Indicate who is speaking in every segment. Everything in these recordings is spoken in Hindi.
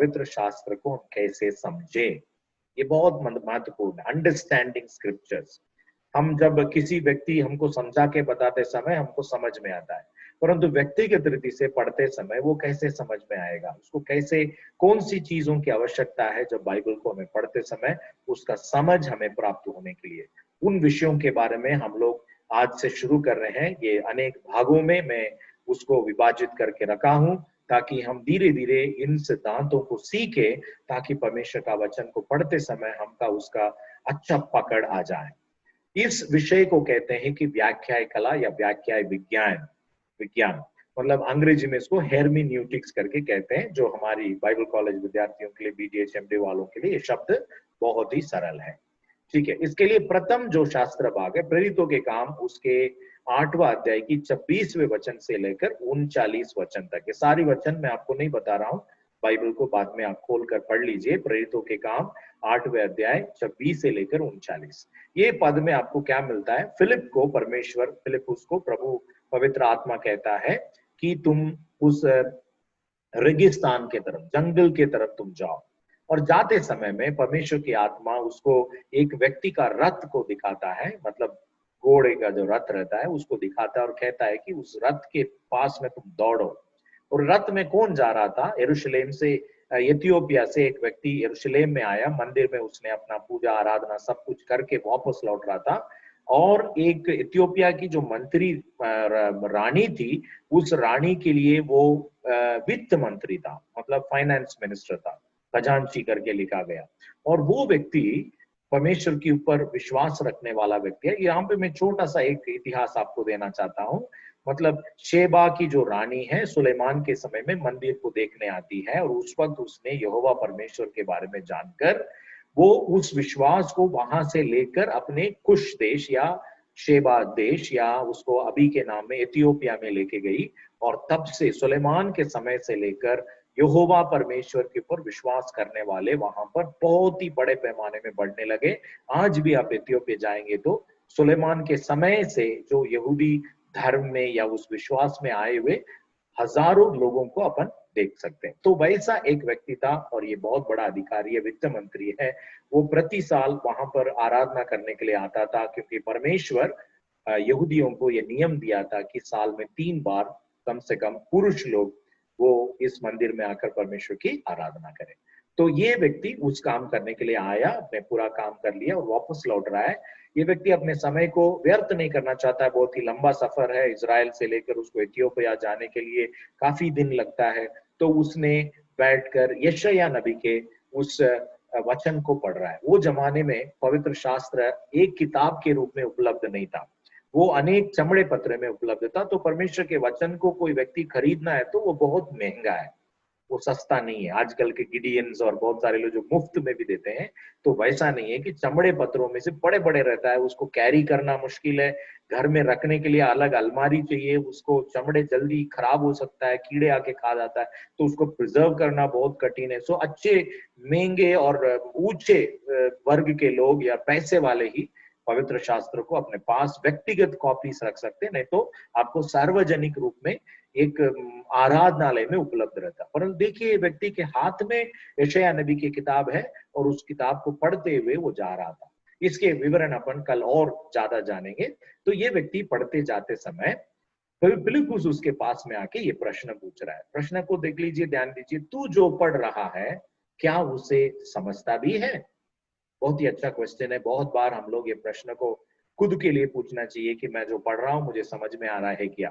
Speaker 1: पवित्र शास्त्र को हम कैसे समझे, ये बहुत महत्वपूर्ण है। अंडरस्टैंडिंग स्क्रिप्चर्स, हम जब किसी व्यक्ति हमको समझा के बताते समय हमको समझ में आता है, परंतु व्यक्तिगत रीति से पढ़ते समय वो कैसे समझ में आएगा, उसको कैसे, कौन सी चीजों की आवश्यकता है जब बाइबल को हमें पढ़ते समय उसका समझ हमें प्राप्त होने के लिए, उन विषयों के बारे में हम लोग आज से शुरू कर रहे हैं। ये अनेक भागों में मैं उसको विभाजित करके रखा हूं ताकि हम धीरे धीरे इन सिद्धांतों को सीखे, ताकि परमेश्वर का वचन को पढ़ते समय हमका उसका अच्छा पकड़ आ जाए। इस विषय को कहते हैं कि व्याख्याय कला या व्याख्याय विज्ञान। विज्ञान मतलब अंग्रेजी में इसको हेर्मेन्यूटिक्स करके कहते हैं, जो हमारी बाइबल कॉलेज विद्यार्थियों के लिए, बीडीएच एमडी वालों के लिए ये शब्द बहुत ही सरल है। ठीक है, इसके लिए प्रथम जो शास्त्र भाग है प्रेरितों के काम, उसके 8वां अध्याय की 26वें वचन से लेकर 39 वचन तक, ये सारी वचन मैं आपको नहीं बता रहा हूँ, बाइबल को बाद में आप खोल कर पढ़ लीजिए। प्रेरितों के काम 8वें अध्याय 26 से लेकर 39, ये पद में आपको क्या मिलता है? फिलिप को परमेश्वर, फिलिपुस को प्रभु पवित्र आत्मा कहता है कि तुम उस रेगिस्तान के तरफ, जंगल के तरफ तुम जाओ, और जाते समय में परमेश्वर की आत्मा उसको एक व्यक्ति का रथ को दिखाता है, मतलब घोड़े का जो रथ रहता है उसको दिखाता है और कहता है कि उस रथ के पास में तुम दौड़ो। और रथ में कौन जा रहा था? यरूशलेम से, इथियोपिया से एक व्यक्ति यरूशलेम में आया, मंदिर में उसने अपना पूजा आराधना सब कुछ करके वापस लौट रहा था, और एक इथियोपिया की जो मंत्री रानी थी, उस रानी के लिए वो वित्त मंत्री था, मतलब फाइनेंस मिनिस्टर था, खजांची करके लिखा गया। और वो व्यक्ति परमेश्वर के ऊपर विश्वास रखने वाला व्यक्ति है। यहाँ पे मैं छोटा सा एक इतिहास आपको देना चाहता हूँ। मतलब शेबा की जो रानी है, सुलेमान के समय में मंदिर को देखने आती है, और उस वक्त उसने यहोवा परमेश्वर के बारे में जानकर वो उस विश्वास को वहां से लेकर अपने कुश देश या शेबा देश, या उसको अभी के नाम में इथियोपिया में लेके गई, और तब से सुलेमान के समय से लेकर यहोवा परमेश्वर के ऊपर विश्वास करने वाले वहां पर बहुत ही बड़े पैमाने में बढ़ने लगे। आज भी आप इथियोपिया जाएंगे तो सुलेमान के समय से जो यहूदी धर्म में या उस विश्वास में आए हुए हजारों लोगों को अपन देख सकते हैं। तो वैसा एक व्यक्ति था, और ये बहुत बड़ा अधिकारी है, वित्त मंत्री है। वो प्रति साल वहां पर आराधना करने के लिए आता था, क्योंकि परमेश्वर यहूदियों को ये नियम दिया था कि साल में 3 बार कम से कम पुरुष लोग वो इस मंदिर में आकर परमेश्वर की आराधना करें। तो ये व्यक्ति उस काम करने के लिए आया, अपने पूरा काम कर लिया और वापस लौट रहा है। ये व्यक्ति अपने समय को व्यर्थ नहीं करना चाहता है, बहुत ही लंबा सफर है, इजराइल से लेकर उसको इथियोपिया जाने के लिए काफी दिन लगता है। तो उसने बैठकर यशायाह नबी के उस वचन को पढ़ रहा है। वो जमाने में पवित्र शास्त्र एक किताब के रूप में उपलब्ध नहीं था, वो अनेक चमड़े पत्र में उपलब्ध था। तो परमेश्वर के वचन को कोई व्यक्ति खरीदना है तो वो बहुत महंगा है, वो सस्ता नहीं है। आजकल के गिडियंस और बहुत सारे लोग जो मुफ्त में भी देते हैं, तो वैसा नहीं है कि चमड़े पत्रों में से बड़े बड़े रहता है, उसको कैरी करना मुश्किल है, घर में रखने के लिए अलग अलमारी चाहिए, उसको चमड़े जल्दी खराब हो सकता है, कीड़े आके खा जाता है, तो उसको प्रिजर्व करना बहुत कठिन है। सो अच्छे, महंगे और ऊंचे वर्ग के लोग या पैसे वाले ही पवित्र शास्त्र को अपने पास व्यक्तिगत कॉपीज रख सकते हैं, नहीं तो आपको सार्वजनिक रूप में एक आराधनालय में उपलब्ध रहता। परंतु देखिए, व्यक्ति के हाथ में यशायाह नबी की किताब है और उस किताब को पढ़ते हुए वो जा रहा था। इसके विवरण अपन कल और ज्यादा जानेंगे। तो ये व्यक्ति पढ़ते जाते समय फिलिप्पुस उसके पास में आके ये प्रश्न पूछ रहा है। प्रश्न को देख लीजिए, ध्यान दीजिए, तू जो पढ़ रहा है क्या उसे समझता भी है? बहुत ही अच्छा क्वेश्चन है। बहुत बार हम लोग ये प्रश्न को खुद के लिए पूछना चाहिए कि मैं जो पढ़ रहा हूँ मुझे समझ में आ रहा है क्या।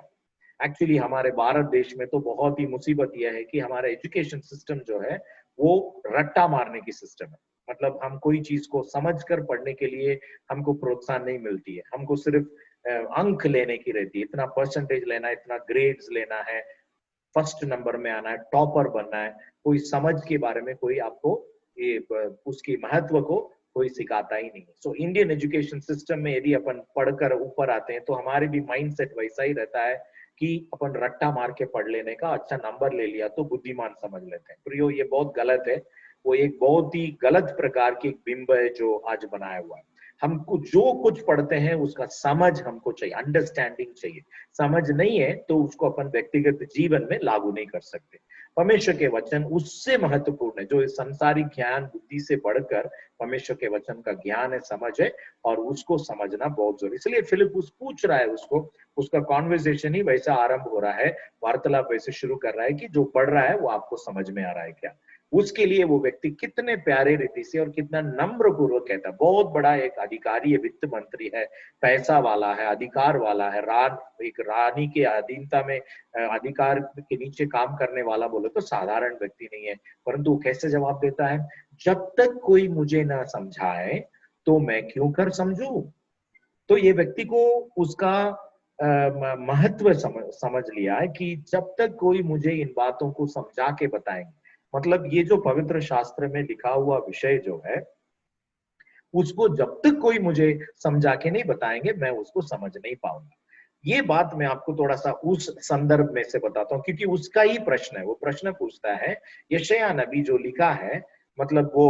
Speaker 1: एक्चुअली हमारे भारत देश में तो बहुत ही मुसीबत यह है कि हमारा एजुकेशन सिस्टम जो है वो रट्टा मारने की सिस्टम है। मतलब हम कोई चीज को समझकर पढ़ने के लिए हमको प्रोत्साहन नहीं मिलती है, हमको सिर्फ अंक लेने की रहती है, इतना परसेंटेज लेना है, इतना ग्रेड्स लेना है, फर्स्ट नंबर में आना है, टॉपर बनना है। कोई समझ के बारे में कोई आपको ये उसकी महत्व को कोई सिखाता ही नहीं। सो इंडियन एजुकेशन सिस्टम में यदि अपन पढ़कर ऊपर आते हैं तो हमारे भी माइंडसेट वैसा ही रहता है कि अपन रट्टा मार के पढ़ लेने का, अच्छा नंबर ले लिया तो बुद्धिमान समझ लेते हैं। प्रियो, ये बहुत गलत है। वो एक बहुत ही गलत प्रकार की एक बिंब है जो आज बनाया हुआ है। हमको जो कुछ पढ़ते हैं उसका समझ हमको चाहिए, अंडरस्टैंडिंग चाहिए। समझ नहीं है तो उसको अपन व्यक्तिगत जीवन में लागू नहीं कर सकते। परमेश्वर के वचन उससे महत्वपूर्ण है, जो इस संसारिक ज्ञान बुद्धि से बढ़कर परमेश्वर के वचन का ज्ञान है, समझ है, और उसको समझना बहुत जरूरी। इसलिए फिलिप्पुस पूछ रहा है उसको, उसका कॉन्वर्सेशन ही वैसा आरंभ हो रहा है, वार्तालाप वैसे शुरू कर रहा है कि जो पढ़ रहा है वो आपको समझ में आ रहा है क्या। उसके लिए वो व्यक्ति कितने प्यारे रीति से और कितना नम्र पूर्वक कहता है, बहुत बड़ा एक अधिकारी है, वित्त मंत्री है, पैसा वाला है, अधिकार वाला है, एक रानी के अधीनता में अधिकार के नीचे काम करने वाला बोले तो साधारण व्यक्ति नहीं है। परंतु कैसे जवाब देता है, जब तक कोई मुझे ना समझाए तो मैं क्यों कर समझूं। तो ये व्यक्ति को उसका महत्व समझ लिया है कि जब तक कोई मुझे इन बातों को समझा के बताएंगे, मतलब ये जो पवित्र शास्त्र में लिखा हुआ विषय जो है, उसको जब तक कोई मुझे समझा के नहीं बताएंगे मैं उसको समझ नहीं पाऊंगा। ये बात मैं आपको थोड़ा सा उस संदर्भ में से बताता हूँ, क्योंकि उसका ही प्रश्न है। वो प्रश्न पूछता है, यशायाह नबी जो लिखा है, मतलब वो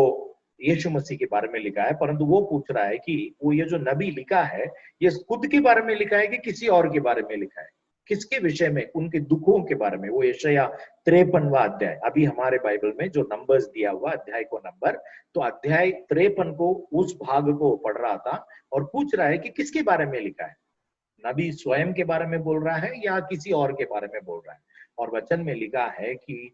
Speaker 1: यीशु मसीह के बारे में लिखा है, परंतु वो पूछ रहा है कि वो ये जो नबी लिखा है, ये खुद के बारे में लिखा है कि किसी और के बारे में लिखा है, किसके विषय में, उनके दुखों के बारे में। वो यशायाह 53वां अध्याय, अभी हमारे बाइबल में जो नंबर्स दिया हुआ अध्याय को नंबर, तो अध्याय 53 को उस भाग को पढ़ रहा था और पूछ रहा है कि किसके बारे में लिखा है, नबी स्वयं के बारे में बोल रहा है या किसी और के बारे में बोल रहा है। और वचन में लिखा है कि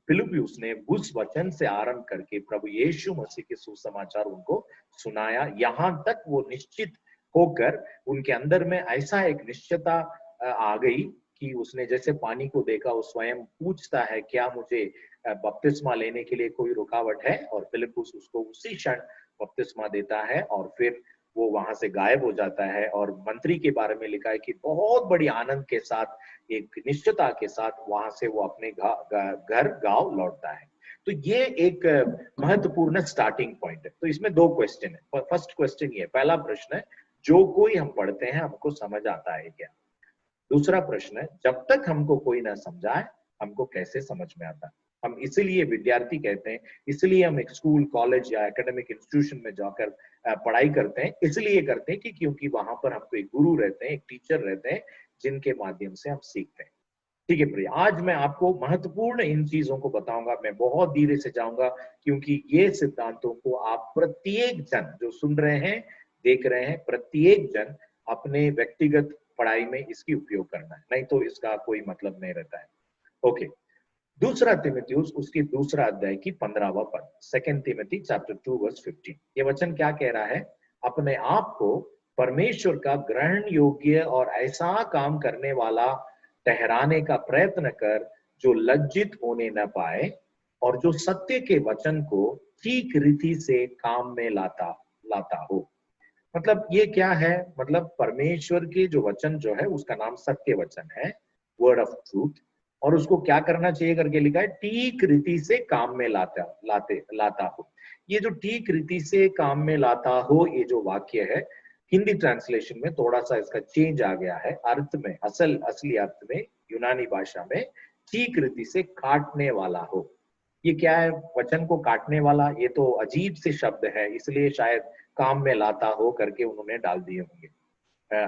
Speaker 1: फिलिप्पुस ने उस वचन से आरंभ करके प्रभु यीशु मसीह के सुसमाचार उनको सुनाया, यहाँ तक वो निश्चित होकर उनके अंदर में ऐसा एक निश्चयता आ गई कि उसने जैसे पानी को देखा, वो स्वयं पूछता है क्या मुझे बपतिस्मा लेने के लिए कोई रुकावट है, और फिलिप्पुस उसको उसी क्षण बपतिस्मा देता है और फिर वो वहां से गायब हो जाता है। और मंत्री के बारे में लिखा है कि बहुत बड़ी आनंद के साथ, एक निश्चयता के साथ वहां से वो अपने घर गांव लौटता है। तो ये एक महत्वपूर्ण स्टार्टिंग पॉइंट है। तो इसमें दो क्वेश्चन है। फर्स्ट क्वेश्चन ये, पहला प्रश्न है, जो कोई हम पढ़ते हैं हमको समझ आता है क्या। दूसरा प्रश्न है, जब तक हमको कोई ना समझाए हमको कैसे समझ में आता है। हम इसीलिए विद्यार्थी कहते हैं, इसलिए हम एक स्कूल कॉलेज या एकेडमिक इंस्टीट्यूशन में जाकर पढ़ाई करते हैं, इसलिए करते हैं कि क्योंकि वहां पर हमको एक गुरु रहते हैं, एक टीचर रहते हैं, जिनके माध्यम से हम सीखते हैं। ठीक है प्रिय, आज मैं आपको महत्वपूर्ण इन चीजों को बताऊंगा। मैं बहुत धीरे से जाऊंगा क्योंकि ये सिद्धांतों को आप प्रत्येक जन जो सुन रहे हैं, देख रहे हैं, प्रत्येक जन अपने व्यक्तिगत पढ़ाई में इसकी उपयोग करना है, नहीं तो इसका कोई मतलब नहीं रहता है। ओके, दूसरा तिमोथियुस उसकी दूसरा अध्याय की 15वां पद, 2 तिमोथी चैप्टर 2 वर्स 15। ये वचन क्या कह रहा है, अपने आप को परमेश्वर का ग्रहण योग्य और ऐसा काम करने वाला ठहराने का प्रयत्न कर जो लज्जित होने न पाए और जो सत्य के वचन को ठीक रीति से काम में लाता हो। मतलब ये क्या है, मतलब परमेश्वर के जो वचन जो है उसका नाम सत्य वचन है, वर्ड ऑफ ट्रूथ, और उसको क्या करना चाहिए करके लिखा है, ठीक रीति से काम में लाता हो। ये जो ठीक रीति से काम में लाता हो, ये जो वाक्य है, हिंदी ट्रांसलेशन में थोड़ा सा इसका चेंज आ गया है अर्थ में, असली अर्थ में यूनानी भाषा में ठीक रीति से काटने वाला हो। ये क्या है, वचन को काटने वाला, ये तो अजीब से शब्द है, इसलिए शायद काम में लाता हो करके उन्होंने डाल दिए होंगे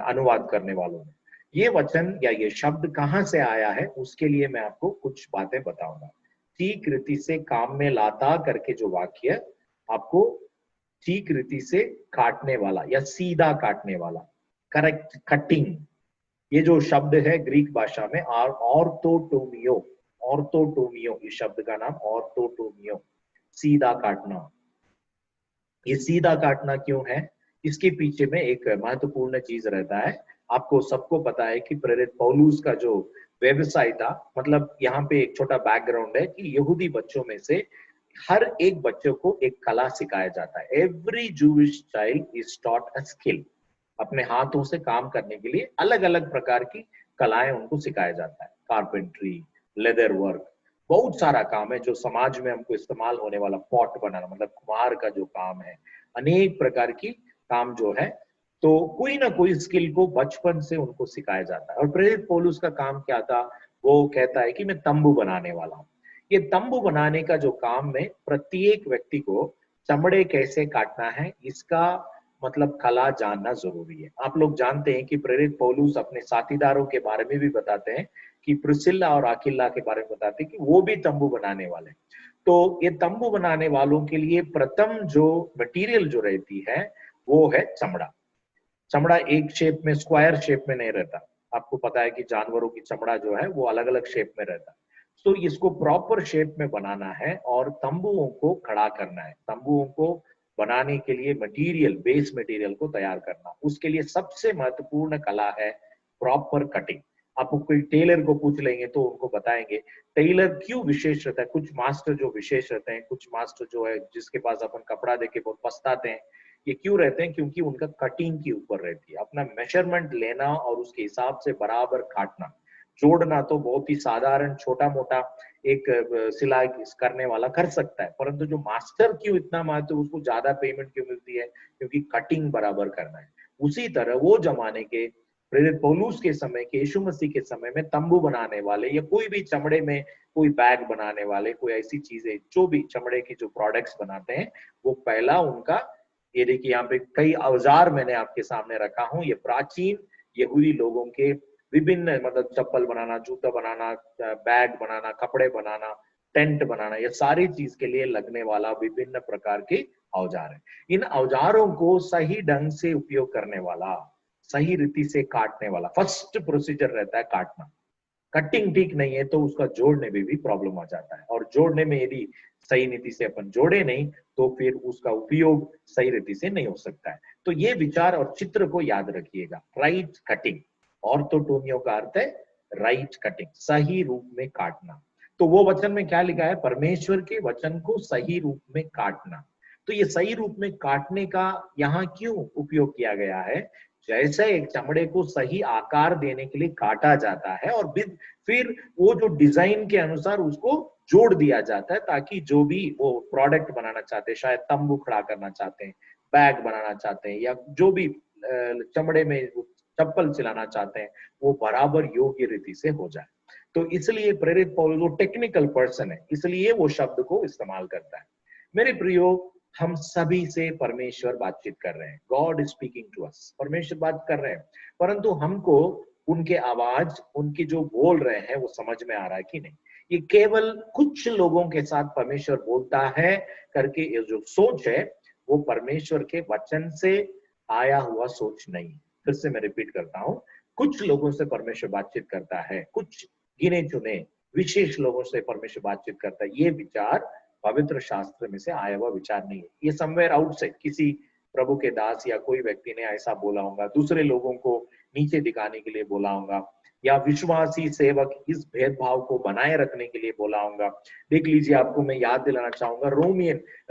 Speaker 1: अनुवाद करने वालों ने। ये वचन या ये शब्द कहाँ से आया है, उसके लिए मैं आपको कुछ बातें बताऊंगा। ठीक रीति से काम में लाता करके जो वाक्य, आपको ठीक रीति से काटने वाला या सीधा काटने वाला, करेक्ट कटिंग, ये जो शब्द है ग्रीक भाषा में ऑर्थोटोमियो, ऑर्थोटोमियो, इस शब्द का नाम ऑर्थोटोमियो, सीधा काटना। ये सीधा काटना क्यों है, इसके पीछे में एक महत्वपूर्ण चीज रहता है। आपको सबको पता है कि प्रेरित पौलुस का जो व्यवसाय था, मतलब यहाँ पे एक छोटा बैकग्राउंड है कि यहूदी बच्चों में से हर एक बच्चों को एक कला सिखाया जाता है। Every Jewish child is taught a skill. अपने हाथों से काम करने के लिए अलग अलग प्रकार की कलाएं उनको सिखाया जाता है। कारपेंट्री, लेदर वर्क, बहुत सारा काम है जो समाज में हमको इस्तेमाल होने वाला, पॉट बनाना, मतलब कुम्हार का जो काम है, अनेक प्रकार की काम जो है, तो कोई ना कोई स्किल को बचपन से उनको सिखाया जाता है। और प्रेरित पौलुस का काम क्या था, वो कहता है कि मैं तंबू बनाने वाला हूँ। ये तंबू बनाने का जो काम में प्रत्येक व्यक्ति को चमड़े कैसे काटना है, इसका मतलब कला जानना जरूरी है। आप लोग जानते हैं कि प्रेरित पौलुस अपने साथीदारों के बारे में भी बताते हैं कि प्रिसिल्ला और आकिला के बारे में बताते हैं कि वो भी तंबू बनाने वाले। तो ये तंबू बनाने वालों के लिए प्रथम जो मटेरियल जो रहती है वो है चमड़ा। चमड़ा एक शेप में, स्क्वायर शेप में नहीं रहता। आपको पता है कि जानवरों की चमड़ा जो है वो अलग अलग शेप में रहता है। तो इसको प्रॉपर शेप में बनाना है और तंबुओं को खड़ा करना है। तंबुओं को बनाने के लिए मटेरियल, बेस मटेरियल को तैयार करना, उसके लिए सबसे महत्वपूर्ण कला है प्रॉपर कटिंग। आप कोई टेलर को पूछ लेंगे तो उनको बताएंगे टेलर क्यों विशेष रहता है। कुछ मास्टर जो विशेष रहते हैं, कुछ मास्टर जो है जिसके पास अपन कपड़ा देके बहुत पछताते हैं, ये क्यों रहते हैं? क्योंकि उनका कटिंग के ऊपर रहती है। अपना मेजरमेंट लेना और उसके हिसाब से बराबर काटना। जोड़ना तो बहुत ही साधारण छोटा मोटा एक सिलाई करने वाला कर सकता है, परंतु जो मास्टर क्यों इतना महत्व, उसको ज्यादा पेमेंट क्यों मिलती है? क्योंकि कटिंग बराबर करना है। उसी तरह वो जमाने के प्रेरित पौलुस के समय के, यीशु मसीह के समय में तंबू बनाने वाले या कोई भी चमड़े में कोई बैग बनाने वाले, कोई ऐसी चीजें जो भी चमड़े की जो प्रोडक्ट्स बनाते हैं, वो पहला उनका, ये देखिए यहाँ पे कई औजार मैंने आपके सामने रखा हूं। ये प्राचीन यहूदी लोगों के विभिन्न, मतलब चप्पल बनाना, जूता बनाना, बैग बनाना, कपड़े बनाना, टेंट बनाना, ये सारी चीज के लिए लगने वाला विभिन्न प्रकार के औजार है। इन औजारों को सही ढंग से उपयोग करने वाला, सही रीति से काटने वाला, फर्स्ट प्रोसीजर रहता है काटना। कटिंग ठीक नहीं है तो उसका जोड़ने में भी प्रॉब्लम आ जाता है, और जोड़ने में यदि सही नीति से अपन जोड़े नहीं तो फिर उसका उपयोग सही रीति से नहीं हो सकता है। तो ये विचार और चित्र को याद रखिएगा। राइट कटिंग, ऑर्थोटोमियो का अर्थ है राइट कटिंग, सही रूप में काटना। तो वो वचन में क्या लिखा है? परमेश्वर के वचन को सही रूप में काटना। तो ये सही रूप में काटने का यहाँ क्यों उपयोग किया गया है? जैसे एक चमड़े को सही आकार देने के लिए काटा जाता है और फिर वो जो डिजाइन के अनुसार उसको जोड़ दिया जाता है, ताकि जो भी वो प्रोडक्ट बनाना चाहते हैं, शायद तंबू खड़ा करना चाहते हैं, बैग बनाना चाहते हैं, या जो भी चमड़े में चप्पल सिलाना चाहते हैं, वो बराबर योग्य रीति से हो जाए। तो इसलिए प्रेरित पौलुस वो टेक्निकल पर्सन है, इसलिए वो शब्द को इस्तेमाल करता है। मेरे प्रियो, हम सभी से परमेश्वर बातचीत कर रहे हैं। God is speaking to us, परमेश्वर बात कर रहे हैं, परंतु हमको उनके आवाज, उनके जो बोल रहे हैं वो समझ में आ रहा है कि नहीं। ये केवल कुछ लोगों के साथ परमेश्वर बोलता है करके ये जो सोच है, वो परमेश्वर के वचन से आया हुआ सोच नहीं। फिर से मैं रिपीट करता हूं, कुछ लोगों से परमेश्वर बातचीत करता है, कुछ गिने चुने विशेष लोगों से परमेश्वर बातचीत करता है। ये विचार पवित्र शास्त्र में से आया हुआ विचार नहीं है। ये समवेयर आउटसाइड किसी प्रभु के दास या कोई व्यक्ति ने ऐसा बोला होगा, दूसरे लोगों को नीचे दिखाने के लिए बोला होगा, या विश्वासी सेवक इस भेदभाव को बनाए रखने के लिए बोला होगा। देख लीजिए, आपको मैं याद दिलाना चाहूंगा,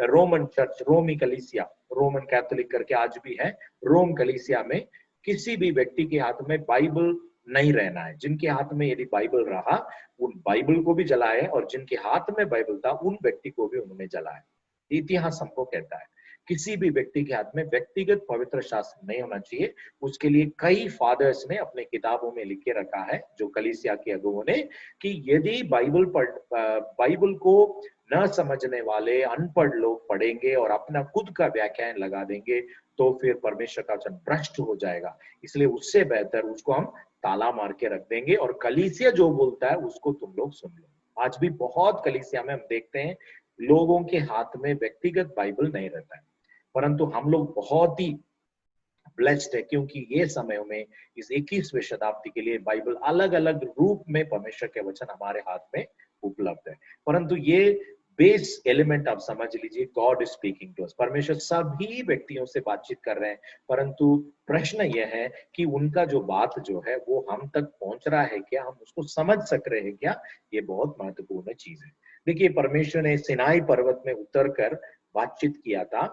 Speaker 1: रोमन चर्च, रोमी कलीसिया, रोमन कैथोलिक करके आज भी है, रोम कलीसिया में किसी भी व्यक्ति के हाथ में बाइबल नहीं रहना है। जिनके हाथ में यदि बाइबल रहा, उन बाइबल को भी जलाए, और जिनके हाथ में बाइबल था उन व्यक्ति को भी उन्होंने जलाया। इतिहास हमको कहता है किसी भी व्यक्ति के हाथ में व्यक्तिगत पवित्र शास्त्र नहीं होना चाहिए। उसके लिए कई फादर्स ने अपने किताबों में लिख के रखा है, जो कलीसिया के अगुवों ने, कि यदि बाइबल को न समझने वाले अनपढ़ लोग पढ़ेंगे और अपना खुद का व्याख्यान लगा देंगे तो फिर परमेश्वर का वचन भ्रष्ट हो जाएगा। इसलिए उससे बेहतर उसको हम ताला मार के रख देंगे, और कलीसिया जो बोलता है उसको तुम लोग सुन लो। आज भी बहुत कलीसिया में हम देखते हैं लोगों के हाथ में व्यक्तिगत बाइबल नहीं रहता है, परंतु हम लोग बहुत ही ब्लेस्ड है, क्योंकि ये समय में इस 21वीं शताब्दी के लिए बाइबल अलग अलग रूप में परमेश्वर के वचन हमारे हाथ में उपलब्ध है। परंतु ये बेस एलिमेंट आप समझ लीजिए, God is speaking to us. परमेश्वर सभी व्यक्तियों से बातचीत कर रहे हैं, परंतु प्रश्न यह है कि उनका जो बात जो है वो हम तक पहुंच रहा है क्या, हम उसको समझ सक रहे हैं क्या? ये बहुत महत्वपूर्ण चीज है। देखिए, परमेश्वर ने सिनाई पर्वत में उतर कर बातचीत किया था।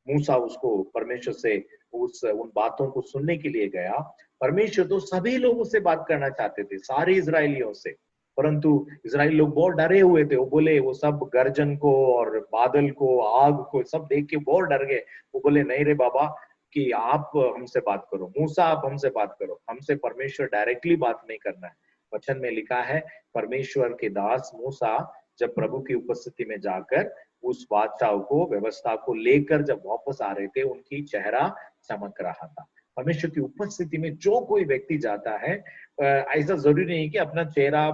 Speaker 1: मूसा उसको परमेश्वर से उन बातों को सुनने के लिए गया। परमेश्वर तो सभी लोगों से बात करना चाहते थे, सारे इजरायलियों से, परंतु इजराइल लोग बहुत डरे हुए थे। वो बोले, वो सब गर्जन को और बादल को, आग को सब देख के बहुत डर गए। वो बोले, नहीं रे बाबा, कि आप हमसे बात करो, मूसा आप हमसे बात करो, हमसे परमेश्वर डायरेक्टली बात नहीं करना है। वचन में लिखा है, परमेश्वर के दास मूसा जब प्रभु की उपस्थिति में जाकर उस बादशाह को, व्यवस्था को लेकर जब वापस आ रहे थे, उनकी चेहरा चमक रहा था। परमेश्वर की उपस्थिति में जो कोई व्यक्ति जाता है, ऐसा जरूरी नहीं कि अपना चेहरा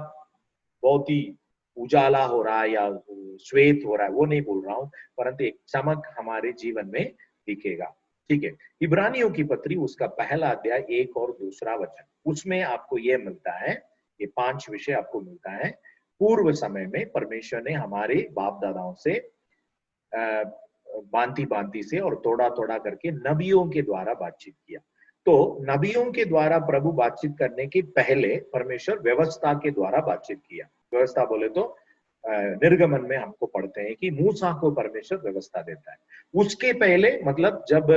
Speaker 1: बहुत ही उजाला हो रहा है या श्वेत हो रहा है, वो नहीं बोल रहा हूँ, परंतु एक चमक हमारे जीवन में दिखेगा। ठीक है, इब्रानियों की पत्री उसका पहला अध्याय 1 और 2 वचन, उसमें आपको ये मिलता है, ये 5 विषय आपको मिलता है। पूर्व समय में परमेश्वर ने हमारे बाप दादाओं से बांती बांती से और थोड़ा थोड़ा करके नबियों के द्वारा बातचीत किया। तो नबियों के द्वारा प्रभु बातचीत करने के पहले परमेश्वर व्यवस्था के द्वारा बातचीत किया। व्यवस्था बोले तो निर्गमन में हमको पढ़ते हैं कि मूसा को परमेश्वर व्यवस्था देता है। उसके पहले मतलब जब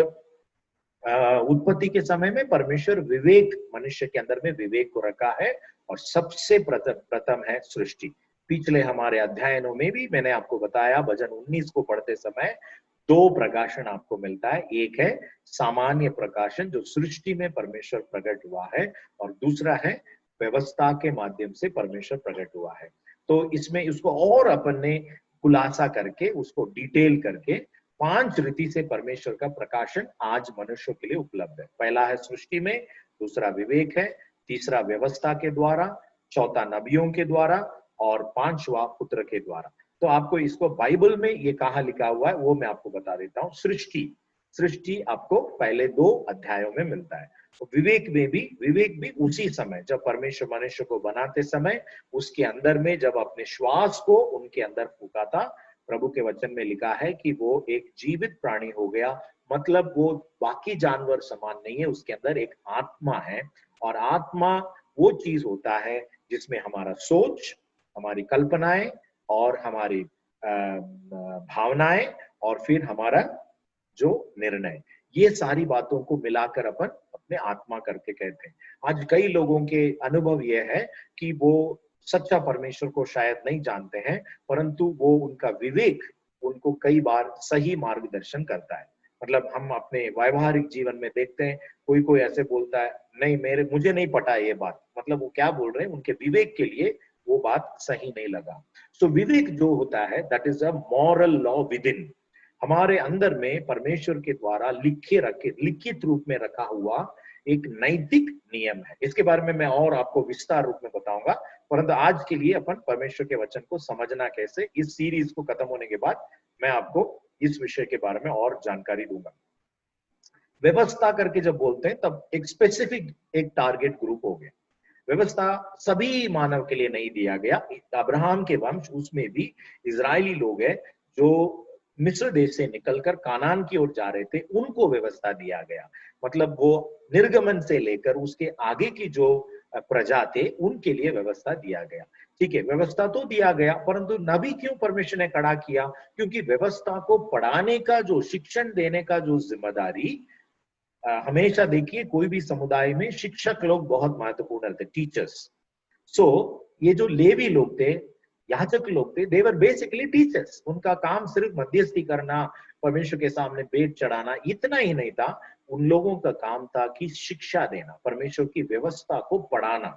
Speaker 1: उत्पत्ति के समय में परमेश्वर विवेक, मनुष्य के अंदर में विवेक को रखा है, और सबसे प्रथम है सृष्टि। पिछले हमारे अध्ययनों में भी मैंने आपको बताया, भजन 19 को पढ़ते समय 2 प्रकाशन आपको मिलता है। एक है सामान्य प्रकाशन जो सृष्टि में परमेश्वर प्रकट हुआ है, और दूसरा है व्यवस्था के माध्यम से परमेश्वर प्रकट हुआ है। तो इसमें इसको और अपन ने खुलासा करके, उसको डिटेल करके 5 रीति से परमेश्वर का प्रकाशन आज मनुष्यों के लिए उपलब्ध है। पहला है सृष्टि में, दूसरा विवेक है, तीसरा व्यवस्था के द्वारा, चौथा नबियों के द्वारा, और 5वां पुत्र के द्वारा। तो आपको इसको बाइबल में ये कहाँ लिखा हुआ है वो मैं आपको बता देता हूँ। सृष्टि आपको पहले 2 अध्यायों में मिलता है। तो विवेक भी उसी समय जब परमेश्वर मनुष्य को बनाते समय उसके अंदर में जब अपने श्वास को उनके अंदर फूका था, प्रभु के वचन में लिखा है कि वो एक जीवित प्राणी हो गया। मतलब वो बाकी जानवर समान नहीं है, उसके अंदर एक आत्मा है, और आत्मा वो चीज होता है जिसमें हमारा सोच, हमारी कल्पनाएं और हमारी भावनाएं और फिर हमारा जो निर्णय, ये सारी बातों को मिलाकर अपन अपने आत्मा करके कहते हैं। आज कई लोगों के अनुभव यह है कि वो सच्चा परमेश्वर को शायद नहीं जानते हैं, परंतु वो उनका विवेक उनको कई बार सही मार्गदर्शन करता है। मतलब हम अपने व्यवहारिक जीवन में देखते हैं, कोई ऐसे बोलता है, नहीं मुझे नहीं पता ये बात, मतलब वो क्या बोल रहे हैं, उनके विवेक के लिए वो बात सही नहीं लगा। सो विवेक जो होता है that is a moral law with in, हमारे अंदर में परमेश्वर के द्वारा लिखित रूप में रखा हुआ एक नैतिक नियम है। इसके बारे में मैं और आपको विस्तार रूप में बताऊंगा, परंतु आज के लिए अपन परमेश्वर के वचन को समझना कैसे, इस सीरीज को खत्म होने के बाद मैं आपको इस विषय के बारे में और जानकारी दूंगा। व्यवस्था करके जब बोलते हैं तब एक स्पेसिफिक एक टारगेट ग्रुप हो गया। व्यवस्था सभी मानव के लिए नहीं दिया गया। अब्राहम के वंश, उसमें भी इजरायली लोग हैं जो मिस्र देश से निकलकर कानान की ओर जा रहे थे, उनको व्यवस्था दिया गया। मतलब वो निर्गमन से लेकर उसके आगे की जो प्रजा थे उनके लिए व्यवस्था दिया गया। ठीक है, व्यवस्था तो दिया गया, परंतु नबी क्यों परमेश्वर ने खड़ा किया? क्योंकि व्यवस्था को पढ़ाने का, जो शिक्षण देने का जो जिम्मेदारी, हमेशा देखिए कोई भी समुदाय में शिक्षक लोग बहुत महत्वपूर्ण रहते, टीचर्स। सो ये जो लेवी लोग थे, याजक लोग थे, देवर बेसिकली टीचर्स। उनका काम सिर्फ मध्यस्थी करना, परमेश्वर के सामने भेंट चढ़ाना, इतना ही नहीं था। उन लोगों का काम था कि शिक्षा देना, परमेश्वर की व्यवस्था को पढ़ाना।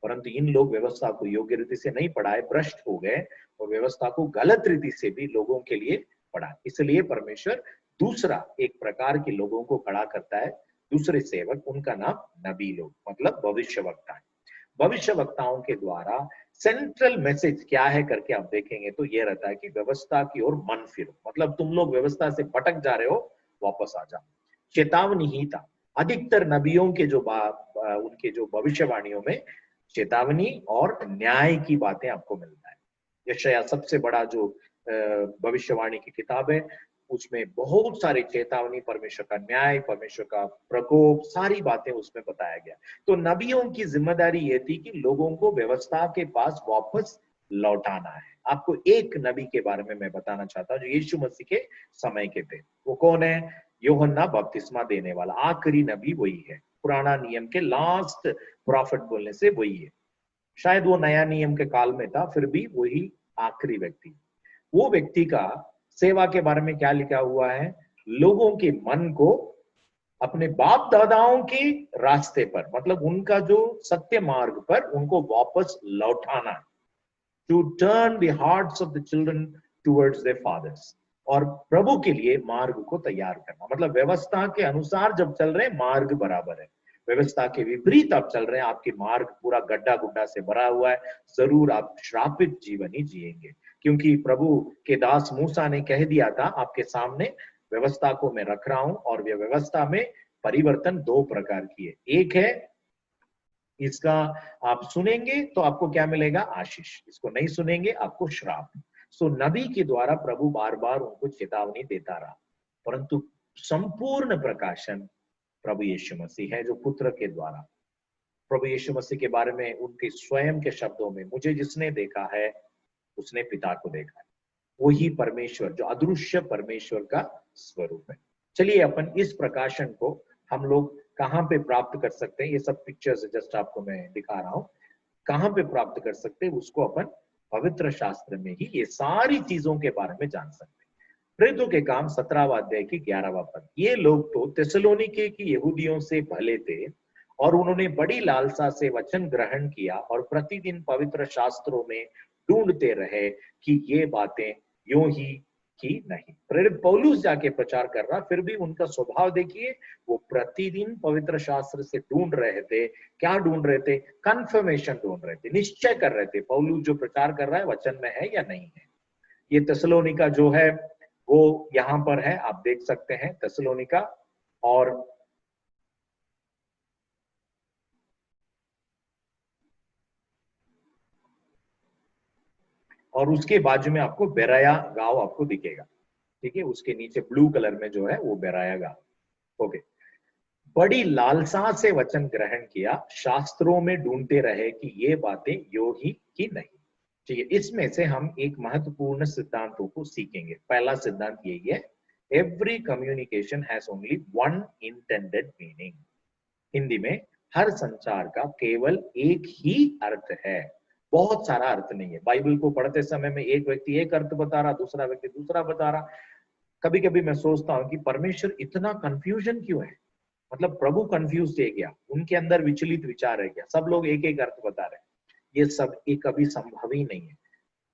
Speaker 1: परंतु इन लोग व्यवस्था को योग्य रीति से नहीं पढ़ाए, भ्रष्ट हो गए, और व्यवस्था को गलत रीति से भी लोगों के लिए पढ़ा। इसलिए परमेश्वर दूसरा एक प्रकार के लोगों को खड़ा करता है, दूसरे सेवक, उनका नाम नबी लोग, मतलब भविष्यवक्ता है। भविष्यवक्ताओं के द्वारा सेंट्रल मैसेज क्या है करके आप देखेंगे तो ये रहता है कि व्यवस्था की ओर मन फिरो। मतलब तुम लोग व्यवस्था से भटक जा रहे हो, वापस आ जाओ। चेतावनी ही था। अधिकतर नबियों के जो उनके जो भविष्यवाणियों में चेतावनी और न्याय की बातें आपको मिलता है। यशायाह सबसे बड़ा जो भविष्यवाणी की किताब है, उसमें बहुत सारी चेतावनी, परमेश्वर का न्याय, परमेश्वर का प्रकोप, सारी बातें उसमें बताया गया। तो नबियों की जिम्मेदारी ये थी कि लोगों को व्यवस्था के पास वापस लौटाना है। आपको एक नबी के बारे में मैं बताना चाहता हूँ जो यीशु मसीह के समय के थे। वो कौन है? यूहन्ना बपतिस्मा देने वाला, आखिरी नबी वही है। पुराना नियम के लास्ट प्रॉफिट बोलने से वही है। शायद वो नया नियम के काल में था, फिर भी वही आखिरी व्यक्ति। वो व्यक्ति का सेवा के बारे में क्या लिखा हुआ है? लोगों के मन को अपने बाप दादाओं के रास्ते पर, मतलब उनका जो सत्य मार्ग पर, उनको वापस लौटाना, to turn the hearts of the children towards their fathers. और प्रभु के लिए मार्ग को तैयार करना। मतलब व्यवस्था के अनुसार जब चल रहे हैं मार्ग बराबर है, व्यवस्था के विपरीत आप चल रहे हैं, आपके मार्ग पूरा गड्ढा गुड्ढा से भरा हुआ है, जरूर आप श्रापित जीवन ही जिएंगे। क्योंकि प्रभु के दास मूसा ने कह दिया था, आपके सामने व्यवस्था को मैं रख रहा हूं, और वे व्यवस्था में परिवर्तन दो प्रकार की है। एक है इसका आप सुनेंगे तो आपको क्या मिलेगा, आशीष, इसको नहीं सुनेंगे आपको श्राप। सो नबी के द्वारा प्रभु बार बार उनको चेतावनी देता रहा, परंतु संपूर्ण प्रकाशन प्रभु यीशु मसीह है, जो पुत्र के द्वारा, प्रभु यीशु मसीह के बारे में उनके स्वयं के शब्दों में, मुझे जिसने देखा है उसने पिता को देखा है। वही परमेश्वर, जो अदृश्य परमेश्वर का स्वरूप है। चलिए अपन इस प्रकाशन को हम लोग कहाँ पे प्राप्त कर सकते हैं, ये सब पिक्चर्स जस्ट आपको मैं दिखा रहा हूँ, कहाँ पे प्राप्त कर सकते हैं उसको अपन पवित्र शास्त्र में ही ये सारी चीजों के बारे में जान सकते हैं। प्रेरितों के काम 17वां अध्याय की 11वां पद। ये लोग तो थिस्सलुनीके की यहूदियों से भले थे, और उन्होंने बड़ी लालसा से वचन ग्रहण किया और प्रतिदिन पवित्र शास्त्रों में ढूंढते रहे कि ये बातें यूं ही की नहीं। प्रेरित पौलुस जाके प्रचार कर रहा, फिर भी उनका स्वभाव देखिए, वो प्रतिदिन पवित्र शास्त्र से ढूंढ रहे थे। क्या ढूंढ रहे थे, कंफर्मेशन ढूंढ रहे थे, निश्चय कर रहे थे पौलुस जो प्रचार कर रहा है वचन में है या नहीं है। ये थिस्सलुनीका जो है वो यहां पर है, आप देख सकते हैं थिस्सलुनीका, और उसके बाजू में आपको बेराया गांव आपको दिखेगा, ठीक है, उसके नीचे ब्लू कलर में जो है वो बेराया गांव। ओके, बड़ी लालसा से वचन ग्रहण किया, शास्त्रों में ढूंढते रहे कि ये बातें यो ही कि नहीं। ठीक है, इसमें से हम एक महत्वपूर्ण सिद्धांतों को सीखेंगे। पहला सिद्धांत यही है, every communication has only one intended meaning. Hindi में हर संचार का केवल एक ही अर्थ है, बहुत सारा अर्थ नहीं है। बाइबल को पढ़ते समय में एक व्यक्ति एक अर्थ बता रहा, दूसरा व्यक्ति दूसरा बता रहा। कभी कभी मैं सोचता हूँ कि परमेश्वर इतना कंफ्यूजन क्यों है, मतलब प्रभु कंफ्यूज है क्या, उनके अंदर विचलित विचार है क्या, सब लोग एक एक अर्थ बता रहे हैं। ये सब एक कभी संभव ही नहीं है।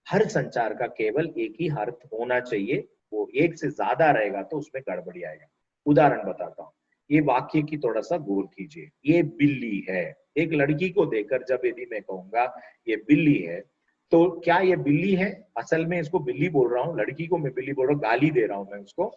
Speaker 1: हर संचार का केवल एक ही अर्थ होना चाहिए, वो एक से ज्यादा रहेगा तो उसमें गड़बड़ी आएगा। उदाहरण बताता हूँ, ये वाक्य की थोड़ा सा गौर कीजिए। ये बिल्ली है, एक लड़की को देखकर जब यदि मैं कहूंगा ये बिल्ली है, तो क्या ये बिल्ली है, असल में इसको बिल्ली बोल रहा हूँ, लड़की को मैं बिल्ली बोल रहा हूँ, गाली दे रहा हूँ मैं उसको।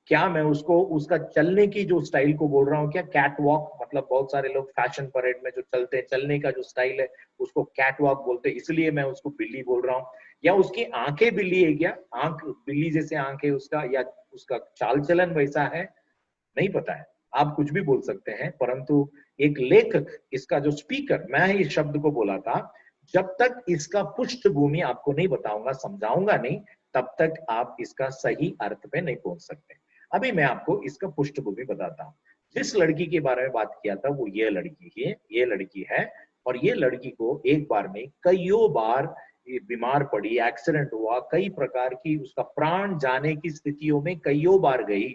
Speaker 1: क्या मैं उसको उसका चलने की जो स्टाइल को बोल रहा हूँ, क्या कैट वॉक, मतलब बहुत सारे लोग फैशन परेड में जो चलते हैं, चलने का जो स्टाइल है उसको कैट वॉक बोलते हैं, इसलिए मैं उसको बिल्ली बोल रहा हूँ। या उसकी आंखें बिल्ली है क्या, आंख बिल्ली जैसे आंख है उसका, या उसका चाल चलन वैसा है, नहीं पता है, आप कुछ भी बोल सकते हैं। परंतु एक लेखक, इसका जो स्पीकर, मैं इस शब्द को बोला था, जब तक इसका पृष्ठभूमि आपको नहीं बताऊंगा, समझाऊंगा नहीं, तब तक आप इसका सही अर्थ पे नहीं पहुंच सकते। अभी मैं आपको इसका पृष्ठभूमि बताता हूँ। जिस लड़की के बारे में बात किया था वो ये लड़की है, ये लड़की है, और ये लड़की को एक बार में कईयों बार ये बीमार पड़ी, एक्सीडेंट हुआ, कई प्रकार की उसका प्राण जाने की स्थितियों में कईयों बार गई,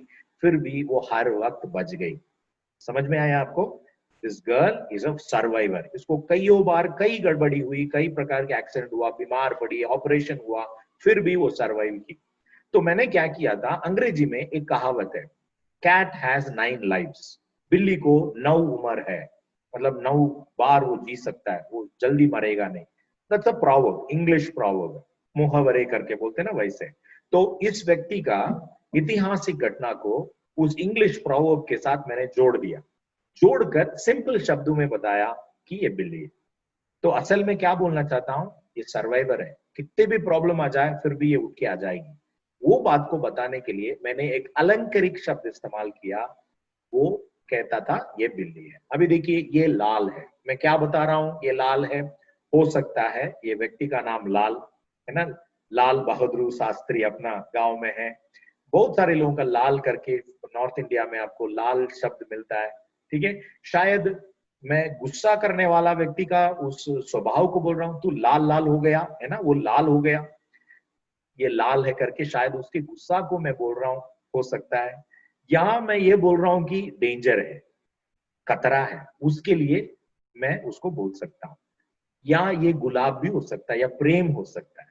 Speaker 1: फिर भी वो हर वक्त बच गई। समझ में आया आपको? This girl is a survivor. इसको कईयों बार कई गड़बड़ी हुई, कई प्रकार के एक्सीडेंट हुआ, बीमार पड़ी, ऑपरेशन हुआ, फिर भी वो सर्वाइव की। तो मैंने क्या किया था, अंग्रेजी में एक कहावत है, कैट हैज 9 लाइव्स। बिल्ली को 9 उम्र है, मतलब 9 बार वो जी सकता है, वो जल्दी मरेगा नहीं। That's a proverb, English proverb, मुहावरे करके बोलते हैं ना वैसे। तो इस व्यक्ति का ऐतिहासिक घटना को उस इंग्लिश प्रॉवर्ब के साथ मैंने जोड़ दिया, जोड़कर सिंपल शब्दों में बताया कि ये बिल्ली है। तो असल में क्या बोलना चाहता हूं, ये सर्वाइवर है, कितने भी प्रॉब्लम आ जाए फिर भी ये उठ के आ जाएगी। वो बात को बताने के लिए मैंने एक अलंकारिक शब्द इस्तेमाल किया, वो कहता था ये बिल्ली है। अभी देखिए ये लाल है, मैं क्या बता रहा हूं, ये लाल है, हो सकता है ये व्यक्ति का नाम लाल है ना, लाल बहादुर शास्त्री अपना गांव में है। बहुत सारे लोगों का लाल करके नॉर्थ इंडिया में आपको लाल शब्द मिलता है, ठीक है। शायद मैं गुस्सा करने वाला व्यक्ति का उस स्वभाव को बोल रहा हूं, तू लाल लाल हो गया है ना, वो लाल हो गया, ये लाल है करके शायद उसके गुस्सा को मैं बोल रहा हूं, हो सकता है। या मैं ये बोल रहा हूं कि डेंजर है, खतरा है, उसके लिए मैं उसको बोल सकता हूं। या ये गुलाब भी हो सकता है, या प्रेम हो सकता है।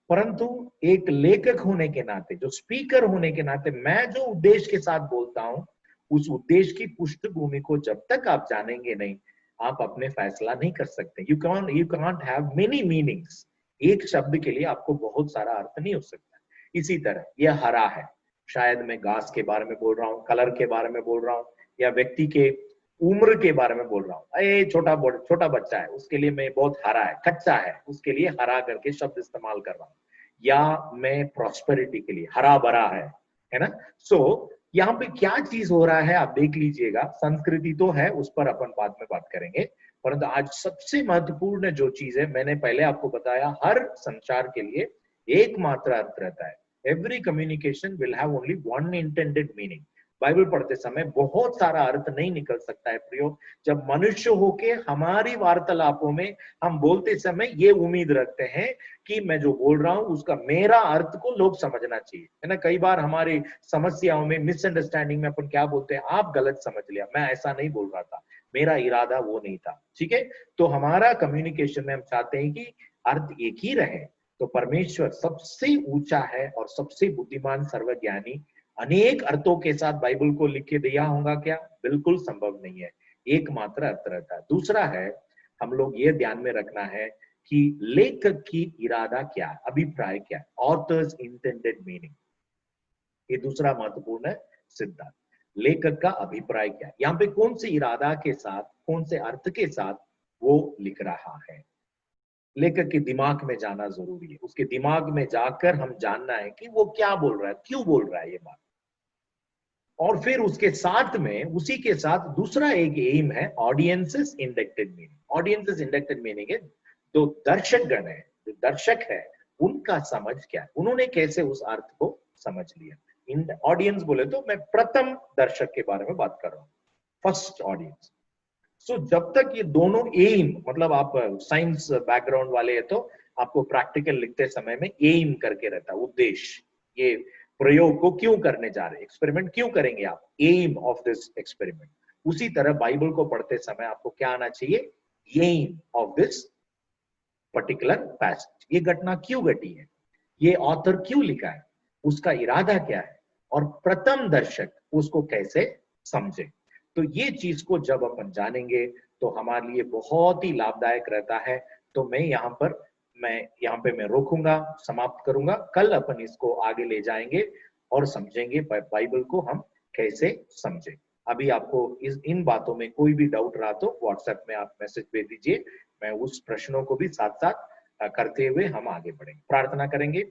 Speaker 1: परंतु एक लेखक होने के नाते, जो स्पीकर होने के नाते, मैं जो उद्देश्य के साथ बोलता हूं, उस उद्देश्य की पृष्ठभूमि को जब तक आप जानेंगे नहीं, आप अपने फैसला नहीं कर सकते। You can't have many meanings. एक शब्द के लिए आपको बहुत सारा अर्थ नहीं हो सकता। इसी तरह यह हरा है, शायद मैं घास के बारे में बोल रहा हूँ, कलर के बारे में बोल रहा हूँ, या व्यक्ति के उम्र के बारे में बोल रहा हूँ। ये छोटा बच्चा है, उसके लिए मैं बहुत हरा है, कच्चा है, उसके लिए हरा करके शब्द इस्तेमाल कर रहा हूँ। या मैं प्रॉस्पेरिटी के लिए हरा भरा है ना। सो यहाँ पे क्या चीज हो रहा है आप देख लीजिएगा। संस्कृति तो है, उस पर अपन बाद में बात करेंगे, परंतु आज सबसे महत्वपूर्ण जो चीज है, मैंने पहले आपको बताया, हर संचार के लिए एकमात्र अर्थ रहता है। Every communication will have only one intended meaning. Bible पढ़ते समय बहुत सारा अर्थ नहीं निकल सकता है प्रयोग। जब मनुष्य होके हमारी वार्तालापों में हम बोलते समय ये उम्मीद रखते हैं कि मैं जो बोल रहा हूं उसका मेरा अर्थ को लोग समझना चाहिए, है ना। कई बार हमारी समस्याओं में, मिसअंडरस्टैंडिंग में अपन क्या बोलते हैं, आप गलत समझ लिया, मैं ऐसा नहीं बोल रहा था, मेरा इरादा वो नहीं था, ठीक है। तो हमारा कम्युनिकेशन में हम चाहते हैं कि अर्थ एक ही रहे। तो परमेश्वर सबसे ऊंचा है और सबसे बुद्धिमान, सर्वज्ञानी, अनेक अर्थों के साथ बाइबल को लिख के दिया होगा क्या? बिल्कुल संभव नहीं है, एकमात्र अर्थ रहता है। दूसरा है, हम लोग ये ध्यान में रखना है कि लेखक की इरादा क्या है, अभिप्राय क्या है, ऑथर्स इंटेंडेड मीनिंग। ये दूसरा महत्वपूर्ण है सिद्धांत। लेखक का अभिप्राय क्या है, यहाँ पे कौन से इरादा के साथ, कौन से अर्थ के साथ वो लिख रहा है। लेखक के दिमाग में जाना जरूरी है, उसके दिमाग में जाकर हम जानना है कि वो क्या बोल रहा है, क्यों बोल रहा है ये बात। और फिर उसके साथ में, उसी के साथ दूसरा एक एम है, audiences inducted meaning. Audiences inducted meaning है, जो दर्शक गण है, जो दर्शक है, उनका समझ क्या है, उन्होंने कैसे उस अर्थ को समझ लिया। इन ऑडियंस बोले तो मैं प्रथम दर्शक के बारे में बात कर रहा हूँ, फर्स्ट ऑडियंस। सो जब तक ये दोनों एम, मतलब आप साइंस बैकग्राउंड वाले है तो आपको प्रैक्टिकल लिखते समय में एम करके रहता है, उद्देश्य। ये प्रयोग को क्यों करने जा रहे हैं, एक्सपेरिमेंट क्यों करेंगे आप, एम ऑफ दिस एक्सपेरिमेंट। उसी तरह बाइबल को पढ़ते समय आपको क्या आना चाहिए, aim of this particular passage. ये घटना क्यों घटी है, ये ऑथर क्यों लिखा है, उसका इरादा क्या है, और प्रथम दर्शक उसको कैसे समझे। तो ये चीज को जब अपन जानेंगे तो हमारे लिए बहुत ही लाभदायक रहता है। तो मैं यहाँ पे मैं रोकूंगा, समाप्त करूंगा। कल अपन इसको आगे ले जाएंगे और समझेंगे बाइबल को हम कैसे समझे। अभी आपको इन बातों में कोई भी डाउट रहा तो व्हाट्सएप में आप मैसेज भेज दीजिए, मैं उस प्रश्नों को भी साथ साथ करते हुए हम आगे बढ़ेंगे। प्रार्थना करेंगे।